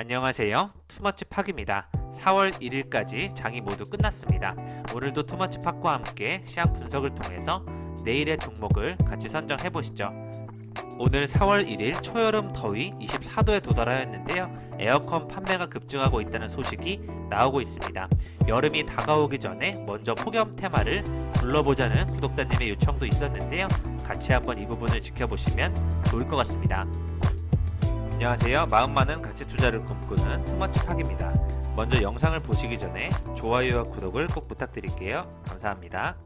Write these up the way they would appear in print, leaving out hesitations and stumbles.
안녕하세요. 투머치팍입니다. 4월 1일까지 장이 모두 끝났습니다. 오늘도 투머치팍과 함께 시황 분석을 통해서 내일의 종목을 같이 선정해 보시죠. 오늘 4월 1일 초여름 더위 24도에 도달하였는데요. 에어컨 판매가 급증하고 있다는 소식이 나오고 있습니다. 여름이 다가오기 전에 먼저 폭염 테마를 불러보자는 구독자님의 요청도 있었는데요. 같이 한번 이 부분을 지켜보시면 좋을 것 같습니다. 안녕하세요. 마음 많은 가치 투자를 꿈꾸는 투머치팍입니다. 먼저 영상을 보시기 전에 좋아요와 구독을 꼭 부탁드릴게요. 감사합니다.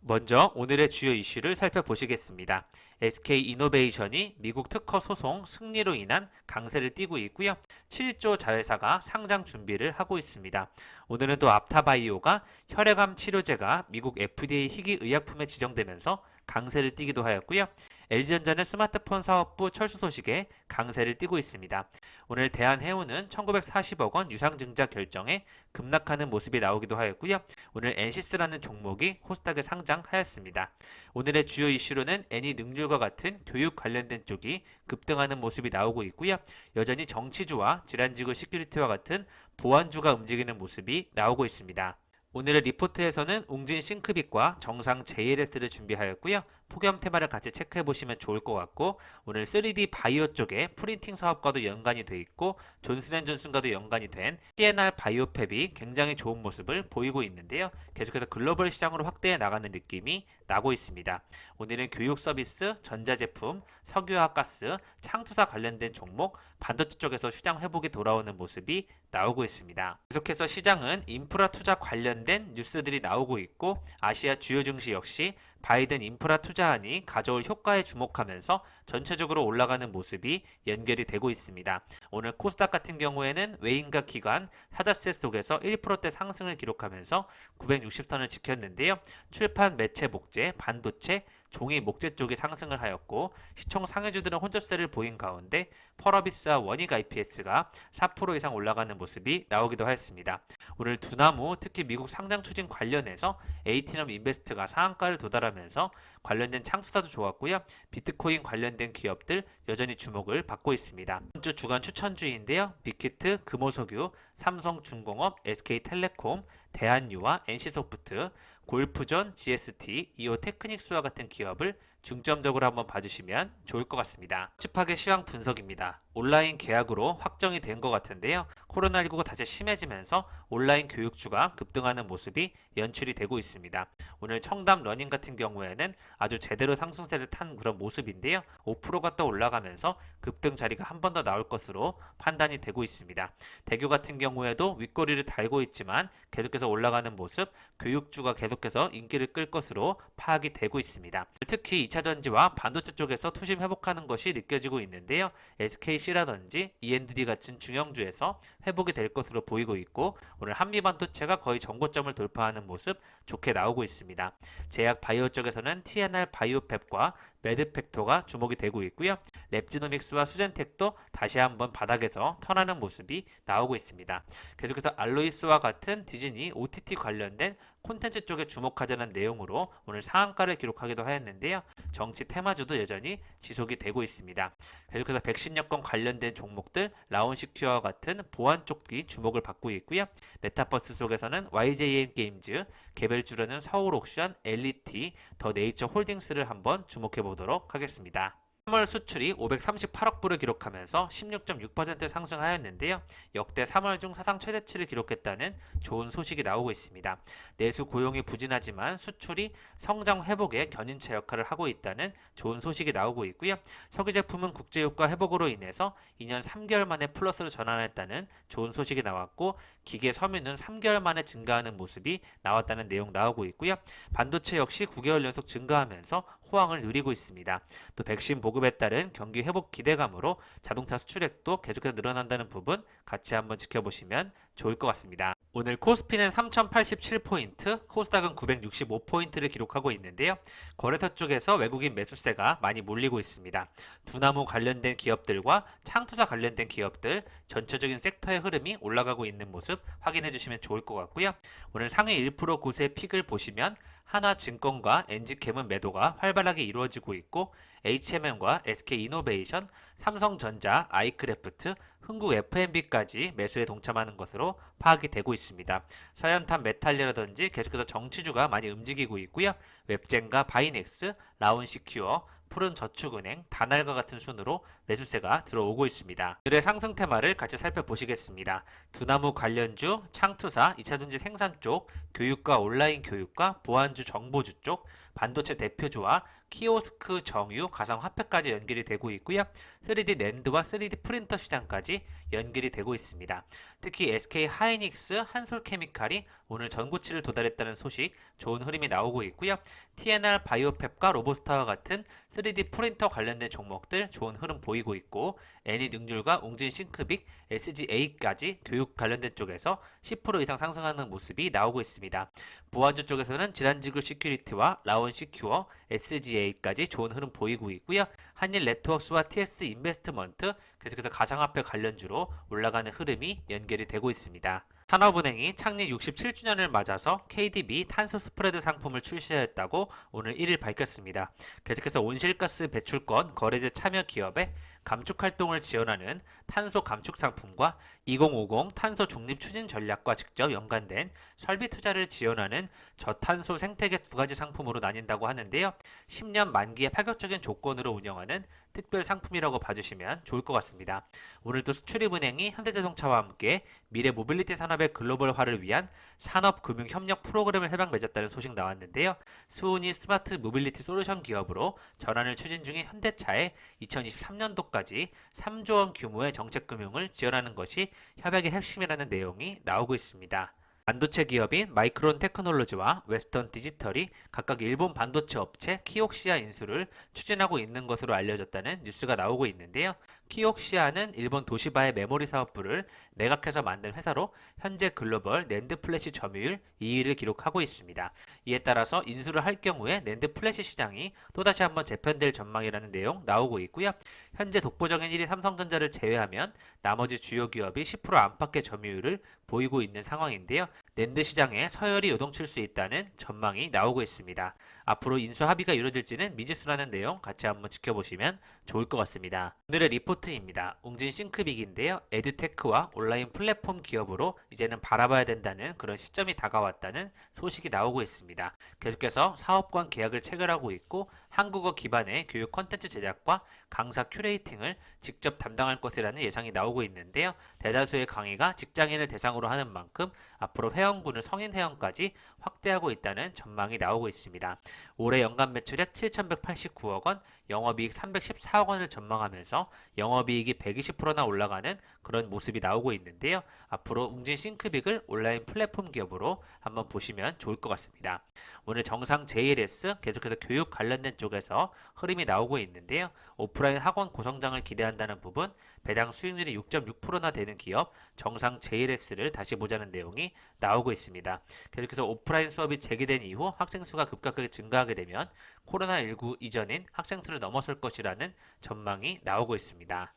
먼저 오늘의 주요 이슈를 살펴보시겠습니다. SK이노베이션이 미국 특허 소송 승리로 인한 강세를 띠고 있고요. 7조 자회사가 상장 준비를 하고 있습니다. 오늘은 또 앞타바이오가 혈액암 치료제가 미국 FDA 희귀 의약품에 지정되면서 강세를 띠기도 하였고요. LG전자는 스마트폰 사업부 철수 소식에 강세를 띠고 있습니다. 오늘 대한해운은 1940억 원 유상증자 결정에 급락하는 모습이 나오기도 하였고요. 오늘 엔시스라는 종목이 코스닥에 상장하였습니다. 오늘의 주요 이슈로는 애니능률과 같은 교육 관련된 쪽이 급등하는 모습이 나오고 있고요. 여전히 정치주와 질환지구 시큐리티와 같은 보안주가 움직이는 모습이 나오고 있습니다. 오늘의 리포트에서는 웅진 싱크빅과 정상 JLS를 준비하였고요. 폭염 테마를 같이 체크해 보시면 좋을 것 같고, 오늘 3D 바이오 쪽에 프린팅 사업과도 연관이 돼 있고 존슨앤존슨과도 연관이 된 CNR 바이오팹이 굉장히 좋은 모습을 보이고 있는데요. 계속해서 글로벌 시장으로 확대해 나가는 느낌이 나고 있습니다. 오늘은 교육 서비스, 전자제품, 석유화학 가스, 창투사 관련된 종목, 반도체 쪽에서 시장 회복이 돌아오는 모습이 나오고 있습니다. 계속해서 시장은 인프라 투자 관련된 뉴스들이 나오고 있고, 아시아 주요 증시 역시 바이든 인프라 투자안이 가져올 효과에 주목하면서 전체적으로 올라가는 모습이 연결이 되고 있습니다. 오늘 코스닥 같은 경우에는 외인과 기관, 타자세 속에서 1%대 상승을 기록하면서 960선을 지켰는데요. 출판, 매체, 목재, 반도체, 종이, 목재 쪽이 상승을 하였고, 시총 상해주들은 혼조세를 보인 가운데 펄어비스와 원익 IPS가 4% 이상 올라가는 모습이 나오기도 하였습니다. 오늘 두나무, 특히 미국 상장 추진 관련해서 에이티넘 인베스트가 상한가를 도달하면서 관련된 창수사도 좋았고요. 비트코인 관련된 기업들 여전히 주목을 받고 있습니다. 이번 주 주간 추천주인데요. 빅히트, 금호석유, 삼성중공업, SK텔레콤, 대한유와 NC소프트, 골프존, GST, 이오테크닉스와 같은 기업을 중점적으로 한번 봐주시면 좋을 것 같습니다. 칩하게 시황 분석입니다. 온라인 계약으로 확정이 된 것 같은데요. 코로나19가 다시 심해지면서 온라인 교육주가 급등하는 모습이 연출이 되고 있습니다. 오늘 청담 러닝 같은 경우에는 아주 제대로 상승세를 탄 그런 모습인데요. 5%가 또 올라가면서 급등 자리가 한 번 더 나올 것으로 판단이 되고 있습니다. 대교 같은 경우에도 윗꼬리를 달고 있지만 계속해서 올라가는 모습, 교육주가 계속해서 인기를 끌 것으로 파악이 되고 있습니다. 특히 2차전지와 반도체 쪽에서 투심 회복하는 것이 느껴지고 있는데요. SKC라든지 E&D 같은 중형주에서 회복이 될 것으로 보이고 있고, 오늘 한미반도체가 거의 전고점을 돌파하는 모습 좋게 나오고 있습니다. 제약 바이오 쪽에서는 TNR 바이오팹과 매드팩토가 주목이 되고 있고요. 랩지노믹스와 수젠텍도 다시 한번 바닥에서 턴하는 모습이 나오고 있습니다. 계속해서 알로이스와 같은 디즈니 OTT 관련된 콘텐츠 쪽에 주목하자는 내용으로 오늘 상한가를 기록하기도 하였는데요. 정치 테마주도 여전히 지속이 되고 있습니다. 계속해서 백신 여건 관련된 종목들, 라운시큐어와 같은 보안 쪽이 주목을 받고 있고요. 메타버스 속에서는 YJM 게임즈, 개별주로는 서울옥션, LET, 더 네이처 홀딩스를 한번 주목해 보도록 하겠습니다. 3월 수출이 538억 불을 기록하면서 16.6% 상승하였는데요. 역대 3월 중 사상 최대치를 기록했다는 좋은 소식이 나오고 있습니다. 내수 고용이 부진하지만 수출이 성장 회복에 견인차 역할을 하고 있다는 좋은 소식이 나오고 있고요. 석유 제품은 국제유가 회복으로 인해서 2년 3개월 만에 플러스로 전환했다는 좋은 소식이 나왔고, 기계 섬유는 3개월 만에 증가하는 모습이 나왔다는 내용 나오고 있고요. 반도체 역시 9개월 연속 증가하면서 호황을 누리고 있습니다. 또 백신 보급에 따른 경기 회복 기대감으로 자동차 수출액도 계속해서 늘어난다는 부분 같이 한번 지켜보시면 좋을 것 같습니다. 오늘 코스피는 3087포인트, 코스닥은 965포인트를 기록하고 있는데요. 거래소 쪽에서 외국인 매수세가 많이 몰리고 있습니다. 두나무 관련된 기업들과 창투사 관련된 기업들, 전체적인 섹터의 흐름이 올라가고 있는 모습 확인해 주시면 좋을 것 같고요. 오늘 상위 1% 구세 픽을 보시면 하나증권과 엔지캠은 매도가 활발하게 이루어지고 있고 HMM과 SK이노베이션, 삼성전자, 아이크래프트, 흥국 F&B까지 매수에 동참하는 것으로 파악이 되고 있습니다. 서현탄 메탈리라든지 계속해서 정치주가 많이 움직이고 있고요. 웹젠과 바이넥스, 라운시큐어, 푸른저축은행, 다날과 같은 순으로 매수세가 들어오고 있습니다. 오늘의 상승 테마를 같이 살펴보시겠습니다. 두나무 관련주, 창투사, 2차전지 생산 쪽, 교육과 온라인 교육과 보안주 정보주 쪽, 반도체 대표주와 키오스크, 정유, 가상화폐까지 연결이 되고 있고요. 3D 낸드와 3D 프린터 시장까지 연결이 되고 있습니다. 특히 SK 하이닉스, 한솔케미칼이 오늘 전고치를 도달했다는 소식, 좋은 흐름이 나오고 있고요. TNR 바이오펩과 로보스타와 같은 3D 프린터 관련된 종목들 좋은 흐름 보이고 있고, 애니능률과 웅진 싱크빅, SGA까지 교육 관련된 쪽에서 10% 이상 상승하는 모습이 나오고 있습니다. 보안주 쪽에서는 지란지구 시큐리티와 라온 시큐어, SGA까지 좋은 흐름 보이고 있고요. 한일 네트워크스와 TS 인베스트먼트 계속해서 가상화폐 관련주로 올라가는 흐름이 연결이 되고 있습니다. 산업은행이 창립 67주년을 맞아서 KDB 탄소 스프레드 상품을 출시했다고 오늘 1일 밝혔습니다. 계속해서 온실가스 배출권 거래제 참여 기업의 감축 활동을 지원하는 탄소 감축 상품과 2050 탄소 중립 추진 전략과 직접 연관된 설비 투자를 지원하는 저탄소 생태계 두 가지 상품으로 나뉜다고 하는데요. 10년 만기의 파격적인 조건으로 운영하는 특별 상품이라고 봐주시면 좋을 것 같습니다. 오늘도 수출입은행이 현대자동차와 함께 미래 모빌리티 산업의 글로벌화를 위한 산업금융협력 프로그램을 해방 맺었다는 소식 나왔는데요. 수은이 스마트 모빌리티 솔루션 기업으로 전환을 추진 중인 현대차에 2023년도까지 3조 원 규모의 정책금융을 지원하는 것이 협약의 핵심이라는 내용이 나오고 있습니다. 반도체 기업인 마이크론 테크놀로지와 웨스턴 디지털이 각각 일본 반도체 업체 키옥시아 인수를 추진하고 있는 것으로 알려졌다는 뉴스가 나오고 있는데요. 키옥시아는 일본 도시바의 메모리 사업부를 매각해서 만든 회사로 현재 글로벌 낸드 플래시 점유율 2위를 기록하고 있습니다. 이에 따라서 인수를 할 경우에 낸드 플래시 시장이 또다시 한번 재편될 전망이라는 내용 나오고 있고요. 현재 독보적인 1위 삼성전자를 제외하면 나머지 주요 기업이 10% 안팎의 점유율을 보이고 있는 상황인데요. 낸드 시장에 서열이 요동칠 수 있다는 전망이 나오고 있습니다. 앞으로 인수 합의가 이루어질지는 미지수라는 내용 같이 한번 지켜보시면 좋을 것 같습니다. 오늘의 리포트입니다. 웅진 싱크빅인데요. 에듀테크와 온라인 플랫폼 기업으로 이제는 바라봐야 된다는 그런 시점이 다가왔다는 소식이 나오고 있습니다. 계속해서 사업권 계약을 체결하고 있고 한국어 기반의 교육 콘텐츠 제작과 강사 큐레이팅을 직접 담당할 것이라는 예상이 나오고 있는데요. 대다수의 강의가 직장인을 대상으로 하는 만큼 앞으로 회원군을 성인 회원까지 확대하고 있다는 전망이 나오고 있습니다. 올해 연간 매출액 7,189억 원, 영업이익 314억 원을 전망하면서 영업이익이 120%나 올라가는 그런 모습이 나오고 있는데요. 앞으로 웅진 싱크빅을 온라인 플랫폼 기업으로 한번 보시면 좋을 것 같습니다. 오늘 정상 JLS 계속해서 교육 관련된 쪽에서 흐름이 나오고 있는데요. 오프라인 학원 고성장을 기대한다는 부분, 배당 수익률이 6.6%나 되는 기업 정상 JLS를 다시 보자는 내용이 나오고 있습니다. 계속해서 오프라인 수업이 재개된 이후 학생 수가 급격하게 증가하게 되면 코로나19 이전인 학생 수를 넘어설 것이라는 전망이 나오고 있습니다.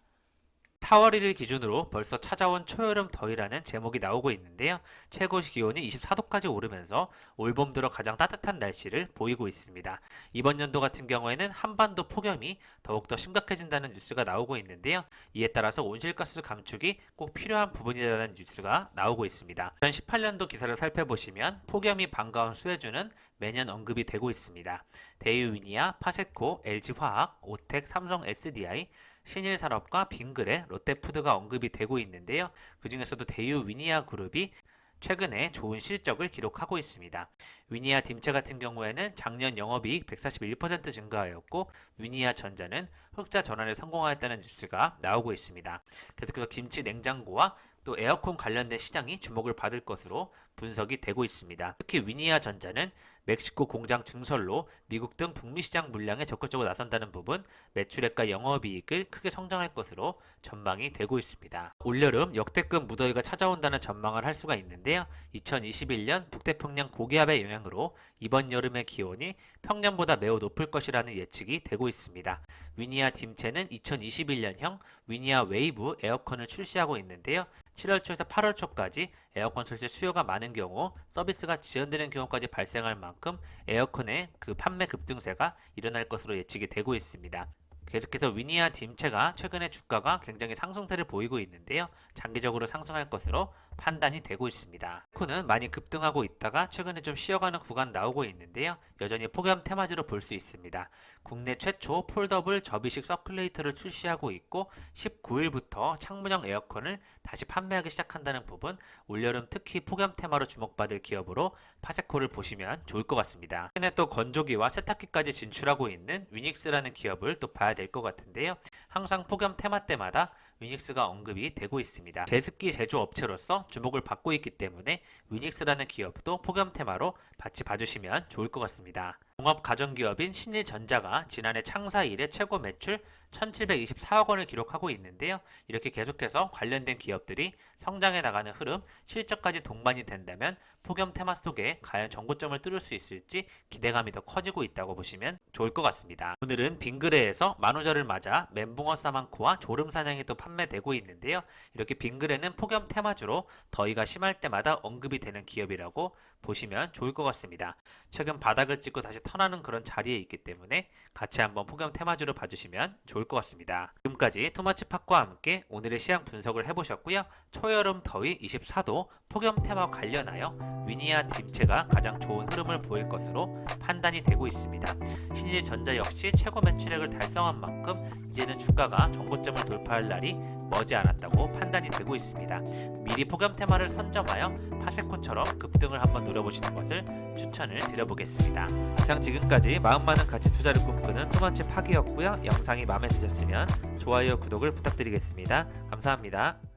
4월 1일 기준으로 벌써 찾아온 초여름 더위라는 제목이 나오고 있는데요. 최고 기온이 24도까지 오르면서 올봄 들어 가장 따뜻한 날씨를 보이고 있습니다. 이번 연도 같은 경우에는 한반도 폭염이 더욱더 심각해진다는 뉴스가 나오고 있는데요. 이에 따라서 온실가스 감축이 꼭 필요한 부분이라는 뉴스가 나오고 있습니다. 2018년도 기사를 살펴보시면 폭염이 반가운 수혜주는 매년 언급이 되고 있습니다. 대유위니아, 파세코, LG화학, 오텍, 삼성 SDI, 신일산업과 빙그레, 롯데푸드가 언급이 되고 있는데요. 그 중에서도 대유 위니아 그룹이 최근에 좋은 실적을 기록하고 있습니다. 위니아 딤체 같은 경우에는 작년 영업이익 141% 증가하였고 위니아 전자는 흑자 전환에 성공하였다는 뉴스가 나오고 있습니다. 계속해서 김치 냉장고와 또 에어컨 관련된 시장이 주목을 받을 것으로 분석이 되고 있습니다. 특히 위니아 전자는 멕시코 공장 증설로 미국 등 북미 시장 물량에 적극적으로 나선다는 부분, 매출액과 영업이익을 크게 성장할 것으로 전망이 되고 있습니다. 올여름 역대급 무더위가 찾아온다는 전망을 할 수가 있는데요. 2021년 북태평양 고기압의 영향으로 이번 여름의 기온이 평년보다 매우 높을 것이라는 예측이 되고 있습니다. 위니아 딤체는 2021년형 위니아 웨이브 에어컨을 출시하고 있는데요. 7월 초에서 8월 초까지 에어컨 설치 수요가 많은 경우 서비스가 지연되는 경우까지 발생할 만큼 에어컨의 그 판매 급등세가 일어날 것으로 예측이 되고 있습니다. 계속해서 위니아 딤체가 최근에 주가가 굉장히 상승세를 보이고 있는데요. 장기적으로 상승할 것으로 판단이 되고 있습니다. 에어컨은 많이 급등하고 있다가 최근에 좀 쉬어가는 구간 나오고 있는데요. 여전히 폭염 테마주로 볼 수 있습니다. 국내 최초 폴더블 접이식 서큘레이터를 출시하고 있고 19일부터 창문형 에어컨을 다시 판매하기 시작한다는 부분, 올여름 특히 폭염 테마로 주목받을 기업으로 파세코를 보시면 좋을 것 같습니다. 최근에 또 건조기와 세탁기까지 진출하고 있는 위닉스라는 기업을 또 봐야 될 것 같은데요. 항상 폭염 테마 때마다 위닉스가 언급이 되고 있습니다. 제습기 제조업체로서 주목을 받고 있기 때문에 위닉스라는 기업도 폭염 테마로 같이 봐주시면 좋을 것 같습니다. 종합 가전기업인 신일전자가 지난해 창사 이래 최고 매출 1724억 원을 기록하고 있는데요. 이렇게 계속해서 관련된 기업들이 성장해 나가는 흐름, 실적까지 동반이 된다면 폭염 테마 속에 과연 전고점을 뚫을 수 있을지 기대감이 더 커지고 있다고 보시면 좋을 것 같습니다. 오늘은 빙그레에서 만우절을 맞아 멘붕어 사망코와 조름사냥이 또 판매되고 있는데요. 이렇게 빙그레는 폭염 테마주로 더위가 심할 때마다 언급이 되는 기업이라고 보시면 좋을 것 같습니다. 최근 바닥을 찍고 다시 턴하는 그런 자리에 있기 때문에 같이 한번 폭염 테마주로 봐주시면 좋을 것 같습니다. 지금까지 투머치팟과 함께 오늘의 시황 분석을 해보셨고요. 초여름 더위 24도 폭염 테마와 관련하여 위니아 딤체가 가장 좋은 흐름을 보일 것으로 판단이 되고 있습니다. 신일전자 역시 최고 매출액을 달성한 만큼 이제는 주가가 정고점을 돌파할 날이 머지않았다고 판단이 되고 있습니다. 미리 폭염 테마를 선점하여 파세코처럼 급등을 한번 노려보시는 것을 추천을 드려보겠습니다. 이상 지금까지 마음 많은 가치 투자를 꿈꾸는 투머치 파기였고요. 영상이 마음에 드셨으면 좋아요, 구독을 부탁드리겠습니다. 감사합니다.